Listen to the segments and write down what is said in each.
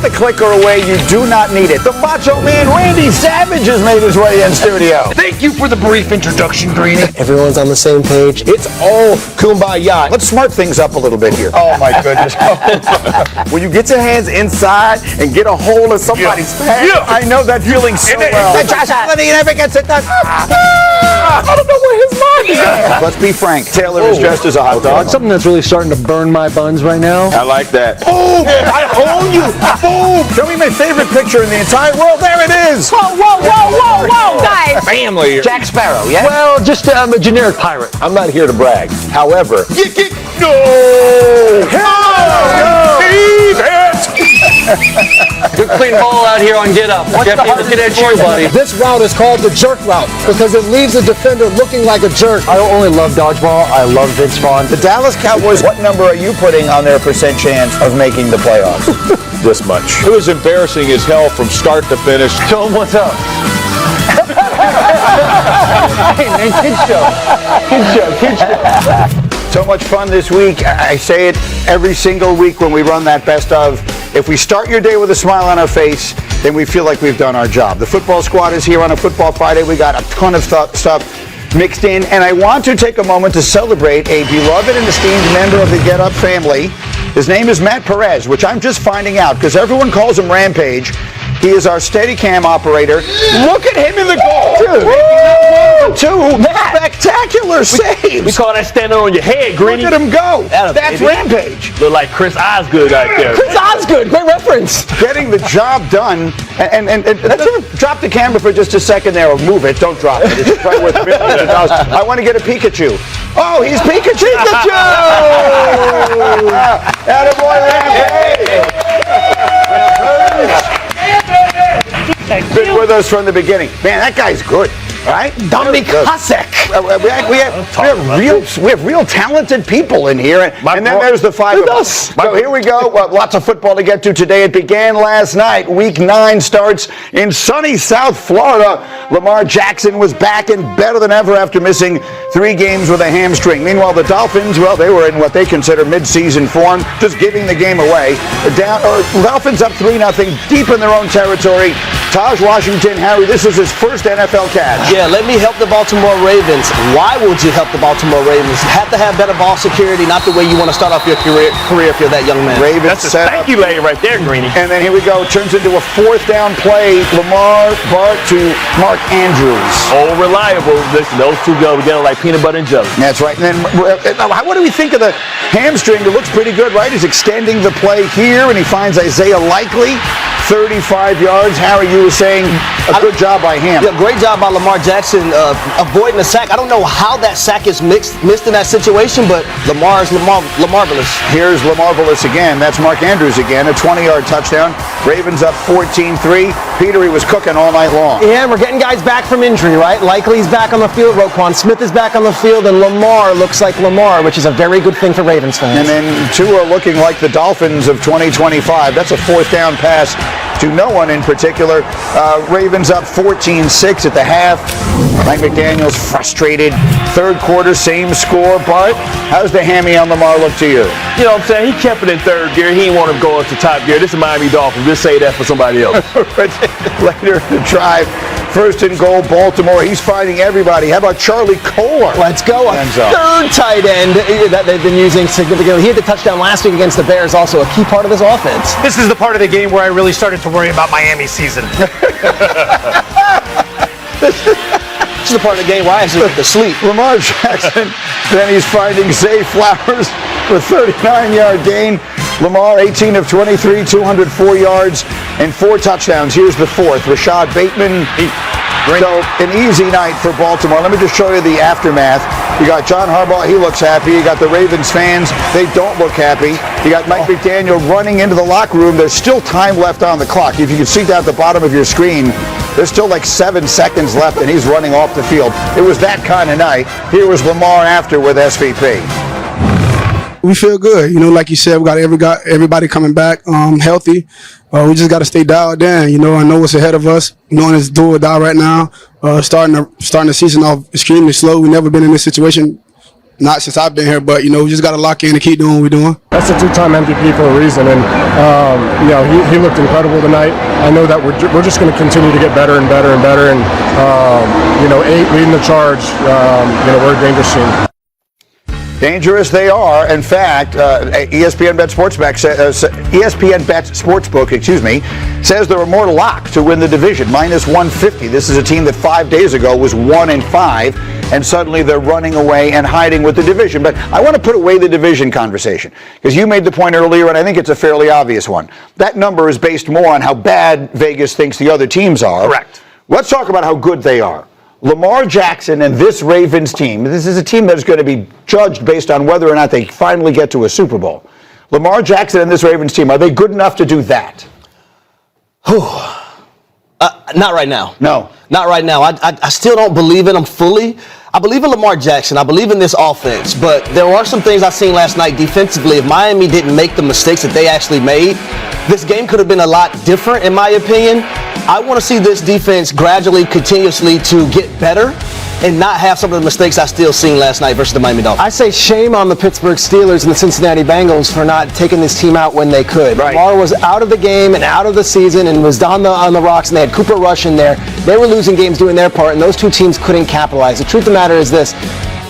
the clicker away. You do not need it. The Macho Man Randy Savage has made his way in studio. Thank you for the brief introduction, Greeny. Everyone's on the same page. It's all kumbaya. Let's smart things up a little bit here. Oh, my goodness. When you get your hands inside and get a hold of somebody's pants, I know that feeling so well. He never gets it done. I don't know where his mind is. Let's be frank. Taylor is dressed as a hot dog. Something that's really starting to burn my buns right now. I like that. Boom! I own you. Boom! Show me my favorite picture in the entire world. There it is. Whoa, guys. Family. Jack Sparrow, yeah? Well, just a generic pirate. I'm not here to brag. However, No! Good clean ball out here on Get Up. Looking at you, buddy. This route is called the jerk route because it leaves the defender looking like a jerk. I don't only love dodgeball, I love Vince Vaughn. the Dallas Cowboys, what number are you putting on their percent chance of making the playoffs? This much. It was embarrassing as hell from start to finish. Show him what's up. Hey, man, kid show. So much fun this week. I say it every single week when we run that best of. If we start your day with a smile on our face, then we feel like we've done our job. The football squad is here on a Football Friday. We got a ton of stuff mixed in, and I want to take a moment to celebrate a beloved and esteemed member of the Get Up family. His name is Matt Perez, which I'm just finding out because everyone calls him Rampage. He is our Steadicam operator. Look at him in the goal. Dude, two spectacular saves. We call that standing on your head, Greeny. Look at him go. That's Rampage. Look like Chris Osgood out there. Chris Osgood, great reference. Getting the job done. And let's drop the camera for just a second there, or move it. Don't drop it. It's right worth millions of dollars. I want to get a Pikachu. Oh, he's Pikachu! Attaboy, Rampage! Been with us from the beginning. Man, that guy's good, right? Dominic Hasek. We have real talented people in here, and then there's the five of us. So here we go. Lots of football to get to today. It began last night. Week 9 starts in sunny South Florida. Lamar Jackson was back and better than ever after missing 3 games with a hamstring. Meanwhile, the Dolphins, well, they were in what they consider mid-season form, just giving the game away. Dolphins up 3-0, deep in their own territory. Taj Washington, Harry, this is his first NFL catch. Yeah, let me help the Baltimore Ravens. Why would you help the Baltimore Ravens? You have to have better ball security, not the way you want to start off your career if you're that young man. Ravens That's a thank you lay right there, Greeny. And then here we go. Turns into a 4th down play. Lamar Bart to Mark Andrews. Oh, reliable. Listen, those two go together like peanut butter and jelly. That's right. And then what do we think of the hamstring? It looks pretty good, right? He's extending the play here, and he finds Isaiah Likely. 35 yards. Harry, you were saying a good job by him. Yeah, great job by Lamar Jackson avoiding the sack. I don't know how that sack is missed in that situation, but Lamar's Lamarvelous. Here's Lamarvelous again. That's Mark Andrews again. A 20-yard touchdown. Ravens up 14-3. Peter, he was cooking all night long. Yeah, we're getting guys back from injury, right? Likely's back on the field. Roquan Smith is back on the field, and Lamar looks like Lamar, which is a very good thing for Ravens fans. And then Tua looking like the Dolphins of 2025. That's a 4th down pass to no one in particular. Ravens up 14-6 at the half. Mike McDaniel's frustrated. 3rd quarter, same score. Bart, how's the hammy on Lamar look to you? You know what I'm saying? He kept it in 3rd gear. He didn't want him going to top gear. This is Miami Dolphins. Just say that for somebody else. Later in the drive, 1st and goal, Baltimore. He's finding everybody. How about Charlie Kolar? Let's go. A 3rd tight end that they've been using significantly. He had the touchdown last week against the Bears, also a key part of this offense. This is the part of the game where I really started to worry about Miami's season. This is the part of the game where I actually went to sleep. Lamar Jackson, then he's finding Zay Flowers for a 39-yard gain. Lamar, 18 of 23, 204 yards, and 4 touchdowns. Here's the 4th. Rashad Bateman. So, an easy night for Baltimore. Let me just show you the aftermath. You got John Harbaugh, he looks happy. You got the Ravens fans, they don't look happy. You got Mike McDaniel running into the locker room. There's still time left on the clock. If you can see that at the bottom of your screen, there's still like 7 seconds left, and he's running off the field. It was that kind of night. Here was Lamar after with SVP. We feel good. You know, like you said, we got everybody coming back healthy. We just got to stay dialed in. You know, I know what's ahead of us. Knowing it's do or die right now. Starting the season off extremely slow. We've never been in this situation not since I've been here, but, we just got to lock in and keep doing what we're doing. That's a two-time MVP for a reason, and he looked incredible tonight. I know that we're just going to continue to get better and better and better, and 8 leading the charge. We're a dangerous team. Dangerous they are. In fact, ESPN Bet Sportsbook, says they're a more lock to win the division, -150. This is a team that 5 days ago was 1-5, and suddenly they're running away and hiding with the division. But I want to put away the division conversation, because you made the point earlier, and I think it's a fairly obvious one. That number is based more on how bad Vegas thinks the other teams are. Correct. Let's talk about how good they are. Lamar Jackson and this Ravens team, this is a team that is going to be judged based on whether or not they finally get to a Super Bowl. Lamar Jackson and this Ravens team, are they good enough to do that? Not right now. No. Not right now. I still don't believe in them fully. I believe in Lamar Jackson. I believe in this offense. But there are some things I seen last night defensively. If Miami didn't make the mistakes that they actually made, this game could have been a lot different, in my opinion. I want to see this defense gradually, continuously to get better and not have some of the mistakes I still seen last night versus the Miami Dolphins. I say shame on the Pittsburgh Steelers and the Cincinnati Bengals for not taking this team out when they could. Right. Lamar was out of the game and out of the season and was on the rocks, and they had Cooper Rush in there. They were losing games doing their part, and those two teams couldn't capitalize. The truth of the matter is this.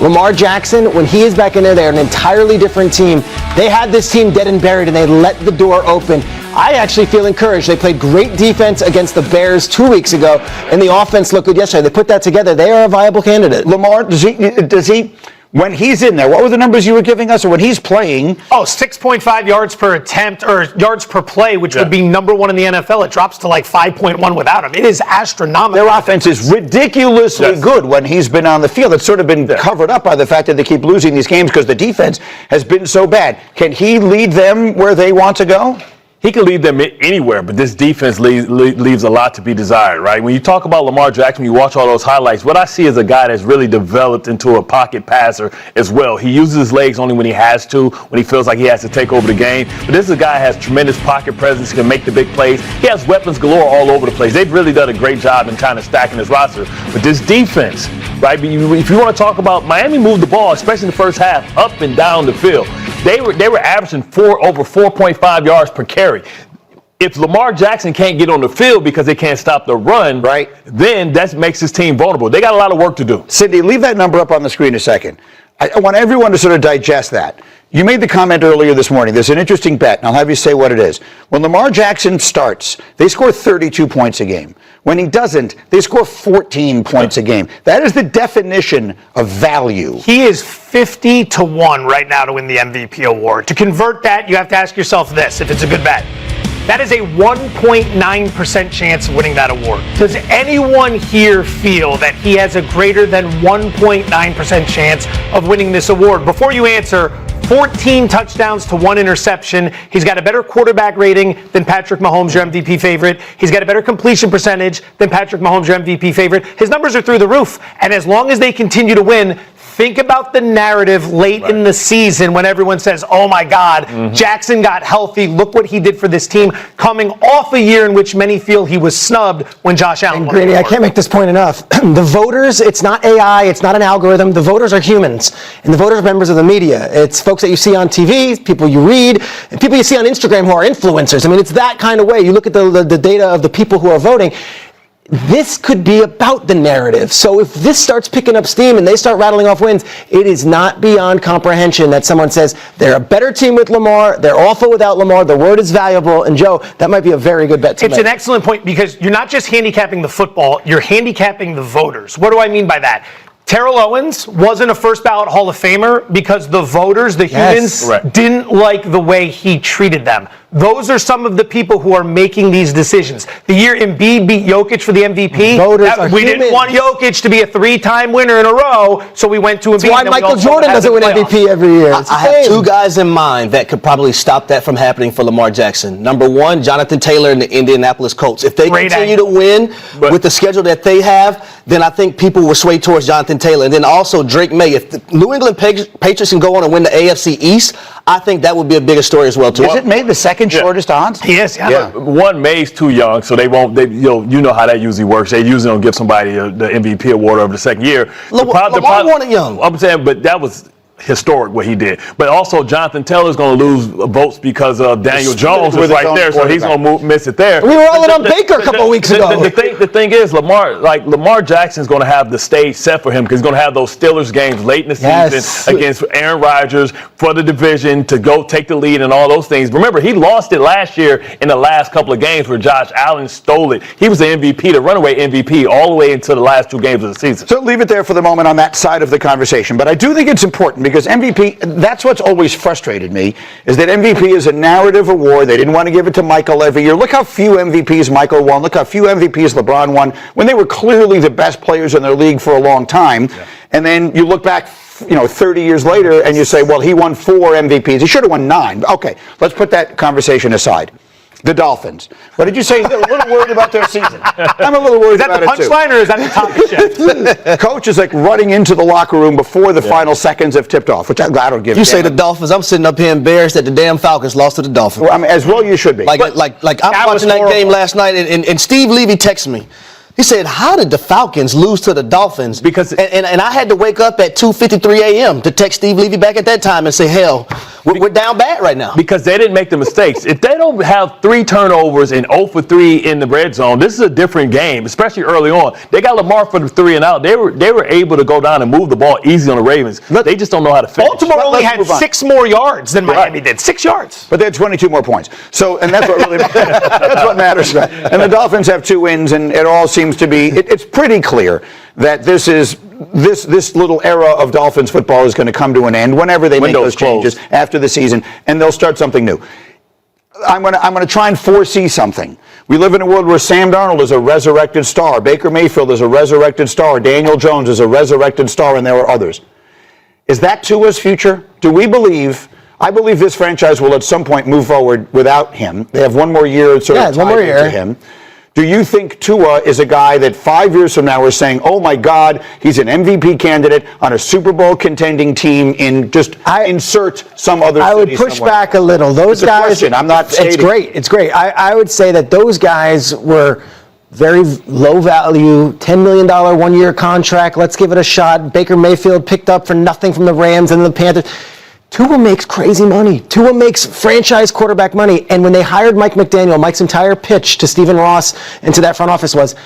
Lamar Jackson, when he is back in there, they're an entirely different team. They had this team dead and buried, and they let the door open. I actually feel encouraged. They played great defense against the Bears 2 weeks ago, and the offense looked good yesterday. They put that together. They are a viable candidate. Lamar, does he, when he's in there, what were the numbers you were giving us? Or when he's playing? 6.5 yards per attempt, or yards per play, which would be number one in the NFL. It drops to like 5.1 without him. It is astronomical. Their offense is ridiculously good when he's been on the field. It's sort of been covered up by the fact that they keep losing these games because the defense has been so bad. Can he lead them where they want to go? He can lead them anywhere, but this defense leaves a lot to be desired, right? When you talk about Lamar Jackson, you watch all those highlights, what I see is a guy that's really developed into a pocket passer as well. He uses his legs only when he has to, when he feels like he has to take over the game. But this is a guy that has tremendous pocket presence, he can make the big plays. He has weapons galore all over the place. They've really done a great job in kind of stacking his roster. But this defense, right, if you want to talk about Miami moved the ball, especially in the first half, up and down the field. They were averaging over 4.5 yards per carry. If Lamar Jackson can't get on the field because they can't stop the run, right, then that makes his team vulnerable. They got a lot of work to do. Cindy, leave that number up on the screen a second. I want everyone to sort of digest that. You made the comment earlier this morning. There's an interesting bet, and I'll have you say what it is. When Lamar Jackson starts, they score 32 points a game. When he doesn't, they score 14 points a game. That is the definition of value. He is 50-1 right now to win the MVP award. To convert that, you have to ask yourself this, if it's a good bet. That is a 1.9% chance of winning that award. Does anyone here feel that he has a greater than 1.9% chance of winning this award? Before you answer, 14 touchdowns to 1 interception. He's got a better quarterback rating than Patrick Mahomes, your MVP favorite. He's got a better completion percentage than Patrick Mahomes, your MVP favorite. His numbers are through the roof. And as long as they continue to win, think about the narrative late in the season when everyone says, oh my God, Jackson got healthy. Look what he did for this team, coming off a year in which many feel he was snubbed when Josh Allen won. Greeny, I can't make this point enough. The voters, it's not AI, it's not an algorithm. The voters are humans, and the voters are members of the media. It's folks that you see on TV, people you read, and people you see on Instagram who are influencers. I mean, it's that kind of way. You look at the data of the people who are voting. This could be about the narrative. So if this starts picking up steam and they start rattling off wins, it is not beyond comprehension that someone says they're a better team with Lamar, they're awful without Lamar, the word is valuable. And Joe, that might be a very good bet to make. It's an excellent point because you're not just handicapping the football, you're handicapping the voters. What do I mean by that? Terrell Owens wasn't a first ballot Hall of Famer because the voters, the humans, didn't like the way he treated them. Those are some of the people who are making these decisions. The year Embiid beat Jokic for the MVP, we didn't want Jokic to be a 3-time winner in a row, so we went to Embiid. That's why Michael Jordan doesn't win MVP every year. I have two guys in mind that could probably stop that from happening for Lamar Jackson. Number one, Jonathan Taylor and the Indianapolis Colts. If they continue to win with the schedule that they have, then I think people will sway towards Jonathan Taylor. And then also Drake May. If the New England Patriots can go on and win the AFC East, I think that would be a bigger story as well, too. Is it May the second shortest odds? Yes, One, May's too young, so they won't. You know how that usually works. They usually don't give somebody the MVP award over the second year. Lamar won it young. I'm saying, but that was historic what he did. But also Jonathan Taylor's going to lose votes because of Daniel Jones is right there, so he's going to miss it there. We were all in on Baker a couple of weeks ago. The thing is, Lamar Jackson's going to have the stage set for him because he's going to have those Steelers games late in the season against Aaron Rodgers for the division to go take the lead and all those things. Remember, he lost it last year in the last couple of games where Josh Allen stole it. He was the MVP, the runaway MVP, all the way into the last 2 games of the season. So leave it there for the moment on that side of the conversation. But I do think it's important because MVP, that's what's always frustrated me, is that MVP is a narrative award. They didn't want to give it to Michael every year. Look how few MVPs Michael won. Look how few MVPs LeBron won when they were clearly the best players in their league for a long time. Yeah. And then you look back 30 years later and you say, well, he won 4 MVPs. He should have won 9. Okay, let's put that conversation aside. The Dolphins. What did you say? You're a little worried about their season. I'm a little worried about it too. Is that the punchline or is that the topic shift? Coach is like running into the locker room before the final seconds have tipped off, which I don't give a damn. You say the Dolphins, I'm sitting up here embarrassed that the damn Falcons lost to the Dolphins. Well, I mean, as well you should be. Like I'm watching that game last night and Steve Levy texted me. He said, how did the Falcons lose to the Dolphins? Because and I had to wake up at 2:53 a.m. to text Steve Levy back at that time and say, hell, we're down bad right now. Because they didn't make the mistakes. If they don't have 3 turnovers and 0 for 3 in the red zone, this is a different game, especially early on. They got Lamar for the 3 and out. They were able to go down and move the ball easy on the Ravens. They just don't know how to finish. Baltimore only had 6 more yards than Miami did. 6 yards. But they had 22 more points. So, and that's what really that's what matters. And the Dolphins have 2 wins, and it all seems to be. It's pretty clear that this little era of Dolphins football is going to come to an end whenever they make those changes after the season, and they'll start something new. I'm going to try and foresee something. We live in a world where Sam Darnold is a resurrected star, Baker Mayfield is a resurrected star, Daniel Jones is a resurrected star, and there are others. Is that Tua's future? Do we believe? I believe this franchise will at some point move forward without him. They have 1 more year sort of tied into him. Do you think Tua is a guy that 5 years from now we're saying, oh my God, he's an MVP candidate on a Super Bowl contending team insert some other city I would push somewhere. back a little. Those guys, I'm not stating. It's great. I would say that those guys were very low value, $10 million 1-year contract. Let's give it a shot. Baker Mayfield picked up for nothing from the Rams and the Panthers. Tua makes crazy money. Tua makes franchise quarterback money. And when they hired Mike McDaniel, Mike's entire pitch to Stephen Ross and to that front office was,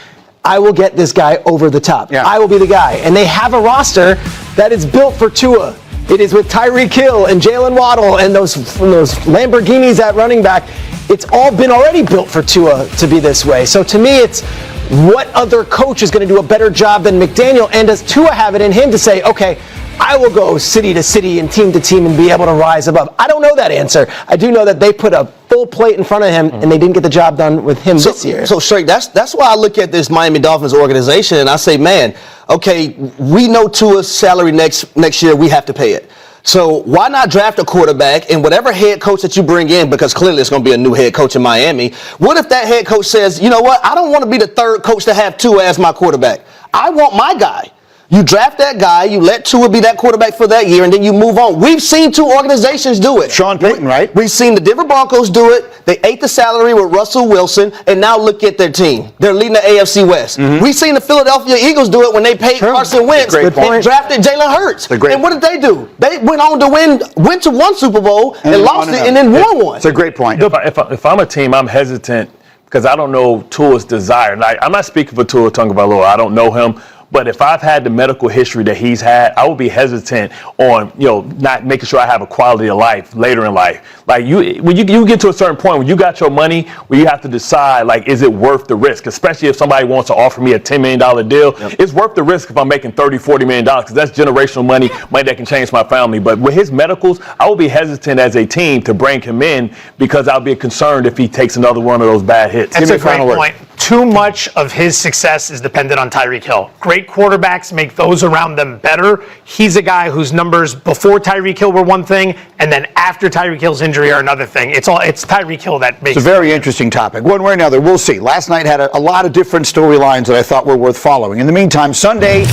I will get this guy over the top. Yeah. I will be the guy. And they have a roster that is built for Tua. It is with Tyreek Hill and Jalen Waddle and those Lamborghinis at running back. It's all been already built for Tua to be this way. So to me, it's what other coach is going to do a better job than McDaniel? And does Tua have it in him to say, okay, I will go city to city and team to team and be able to rise above? I don't know that answer. I do know that they put a full plate in front of him and they didn't get the job done with him this year. So, Shrek, that's why I look at this Miami Dolphins organization and I say, man, okay, we know Tua's salary next year, we have to pay it. So why not draft a quarterback and whatever head coach that you bring in, because clearly it's going to be a new head coach in Miami, what if that head coach says, you know what, I don't want to be the 3rd coach to have Tua as my quarterback. I want my guy. You draft that guy, you let Tua be that quarterback for that year, and then you move on. We've seen 2 organizations do it. Sean Payton, right? We've seen the Denver Broncos do it. They ate the salary with Russell Wilson, and now look at their team. They're leading the AFC West. Mm-hmm. We've seen the Philadelphia Eagles do it when they paid Carson Wentz and drafted Jalen Hurts. And what did they do? They went on to went to 1 Super Bowl and lost it and then won 1. It's a great point. If I'm a team, I'm hesitant because I don't know Tua's desire. Like, I'm not speaking for Tua Tagovailoa. I don't know him. But if I've had the medical history that he's had, I would be hesitant on, not making sure I have a quality of life later in life. Like when you get to a certain point when you got your money, where you have to decide, like, is it worth the risk? Especially if somebody wants to offer me a $10 million deal, it's worth the risk if I'm making $30, $40 million because that's generational money that can change my family. But with his medicals, I would be hesitant as a team to bring him in because I'll be concerned if he takes another one of those bad hits. That's a great point. Too much of his success is dependent on Tyreek Hill. Great quarterbacks make those around them better. He's a guy whose numbers before Tyreek Hill were one thing, and then after Tyreek Hill's injury are another thing. It's Tyreek Hill that makes. It's a very interesting topic. One way or another, we'll see. Last night had a lot of different storylines that I thought were worth following. In the meantime, Sunday.